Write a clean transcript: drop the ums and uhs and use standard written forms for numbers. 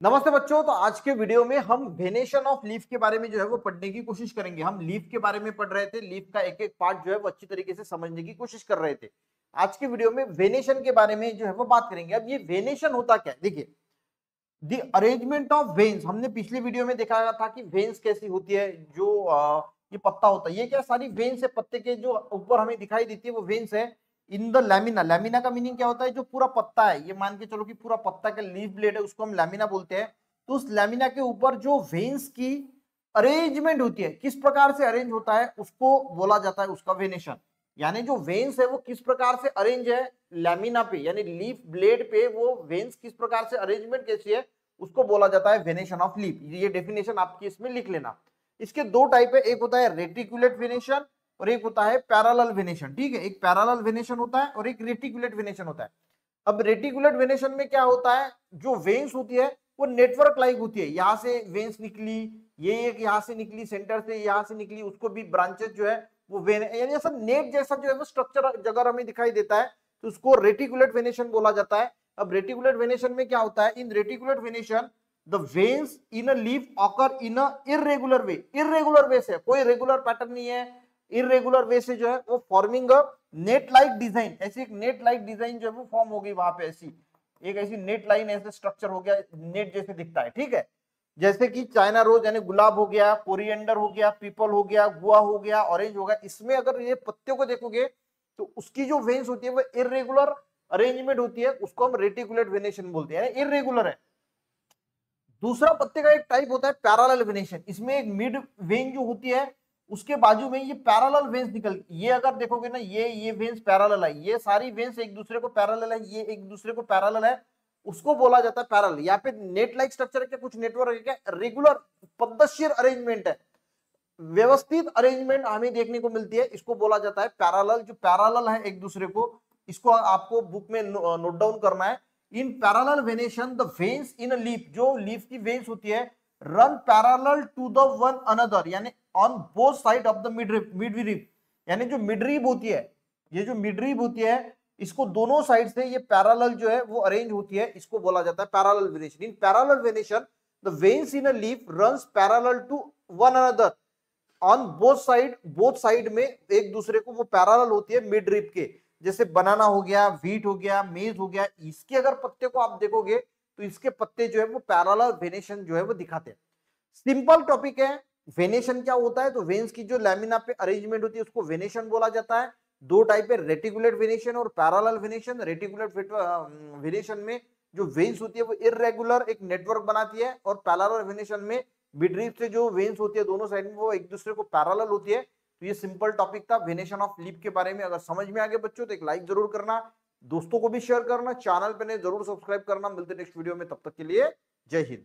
नमस्ते बच्चों। तो आज के वीडियो में हम वेनेशन ऑफ लीफ के बारे में जो है वो पढ़ने की कोशिश करेंगे। हम लीफ के बारे में पढ़ रहे थे, लीफ का एक एक पार्ट जो है वो अच्छी तरीके से समझने की कोशिश कर रहे थे। आज के वीडियो में वेनेशन के बारे में जो है वो बात करेंगे। अब ये वेनेशन होता क्या है, देखिए, द अरेंजमेंट ऑफ वेन्स। हमने पिछले वीडियो में देखा था कि वेन्स कैसी होती है। जो ये पत्ता होता है, ये क्या सारी वेन्स है पत्ते के, जो ऊपर हमें दिखाई देती है वो वेन्स है इन द लैमिना। लैमिना का मीनिंग क्या होता है, जो पूरा पत्ता है, ये मान के चलो कि पूरा पत्ता का लीफ ब्लेड है, उसको हम लैमिना बोलते हैं। तो उस लैमिना के ऊपर जो वेन्स की अरेंजमेंट होती है, किस प्रकार से अरेंज होता है, उसको बोला जाता है उसका वेनेशन। यानी जो वेन्स है वो किस प्रकार से अरेंज है लैमिना पे, यानी लीफ ब्लेड पे वो वेन्स किस प्रकार से अरेंजमेंट कैसी है, उसको बोला जाता है वेनेशन ऑफ लीफ। ये डेफिनेशन आपकी इसमें लिख लेना। इसके दो टाइप है, एक होता है रेटिकुलेट वेनेशन और एक होता है पैरेलल वेनेशन। ठीक है, एक पैरेलल वेनेशन होता है और एक रेटिकुलेट वेनेशन होता है। अब रेटिकुलेट वेनेशन में क्या होता है, जो वेन्स होती है वो नेटवर्क लाइक होती है। यहां से वेन्स निकली, ये एक यहां से निकली, सेंटर से यहां से निकली, उसको भी ब्रांचेस जो है वो वेन, यानी ऐसा नेट जैसा जो है वो स्ट्रक्चर अगर हमें दिखाई देता है तो उसको रेटिकुलेट वेनेशन बोला जाता है। अब रेटिकुलेट वेनेशन में क्या होता है, in reticulate venation the veins in a leaf occur in a irregular way. Irregular way से, कोई रेगुलर पैटर्न नहीं है, इरेगुलर वे से जो है वो forming a net like design. ऐसी एक नेट लाइक डिजाइन जो है वो फॉर्म हो गई वहां पे, ऐसी एक ऐसी नेट लाइन, ऐसे स्ट्रक्चर हो गया, नेट जैसे दिखता है। ठीक है, जैसे कि चाइना रोज यानी गुलाब हो गया, कोरिएंडर हो गया, पीपल हो गया, गुआ हो गया, ऑरेंज हो गया, इसमें अगर ये पत्तियों को देखोगे तो उसकी जो वेन्स होती है वो इरेगुलर अरेंजमेंट होती है, उसको हम रेटिकुलेट वेनेशन बोलते हैं, इरेगुलर है। दूसरा पत्ते का एक टाइप होता है पैरेलल वेनेशन। इसमें एक मिड वेन जो होती है उसके बाजू में ये पैरेलल वेन्स निकल, ये अगर देखोगे ना, ये वेन्स पैरेलल है, ये सारी वेन्स एक दूसरे को पैरेलल है, ये एक दूसरे को पैरेलल है, उसको बोला जाता है पैरेलल। यहाँ पे नेट लाइक स्ट्रक्चर है क्या, कुछ नेटवर्क है क्या, रेगुलर पद्धतशीर अरेंजमेंट है, व्यवस्थित अरेंजमेंट हमें देखने को मिलती है, इसको बोला जाता है पैरेलल। जो पैरेलल है एक दूसरे को, इसको आपको बुक में नोट डाउन करना है। In parallel venation the veins in a leaf, जो लीफ की वेन्स होती है, run parallel to the one another, यानी on both side of the midrib. यानी जो मिडरिब होती है, ये जो मिडरिब होती है, इसको दोनों साइड से ये पैरेलल जो है वो अरेंज होती है, इसको बोला जाता है parallel venation. In parallel venation the veins in a leaf runs parallel to one another on both side में एक दूसरे को वो पैरेलल होती है मिड रिप के। जैसे बनाना हो गया, व्हीट हो गया, मेज हो गया, इसके अगर पत्ते को आप देखोगे तो इसके पत्ते जो है वो पैरेलल वेनेशन जो है वो दिखाते हैं। सिंपल टॉपिक है। वेनेशन क्या होता है, तो वेन्स की जो लैमिना पे अरेंजमेंट होती है उसको वेनेशन बोला जाता है। दो टाइप है, रेटिकुलेट वेनेशन और पैरेलल वेनेशन। रेटिकुलेट वेनेशन में जो वेन्स होती है वो इरेगुलर एक नेटवर्क बनाती है, और पैरेलल वेनेशन में मिडरीफ से जो वेन्स होती है दोनों साइड में वो एक दूसरे को पैरेलल होती है। तो ये सिंपल टॉपिक था वेनेशन ऑफ लीफ के बारे में। अगर समझ में आ गया बच्चों तो एक लाइक जरूर करना, दोस्तों को भी शेयर करना, चैनल पे ने जरूर सब्सक्राइब करना। मिलते नेक्स्ट वीडियो में, तब तक के लिए जय हिंद।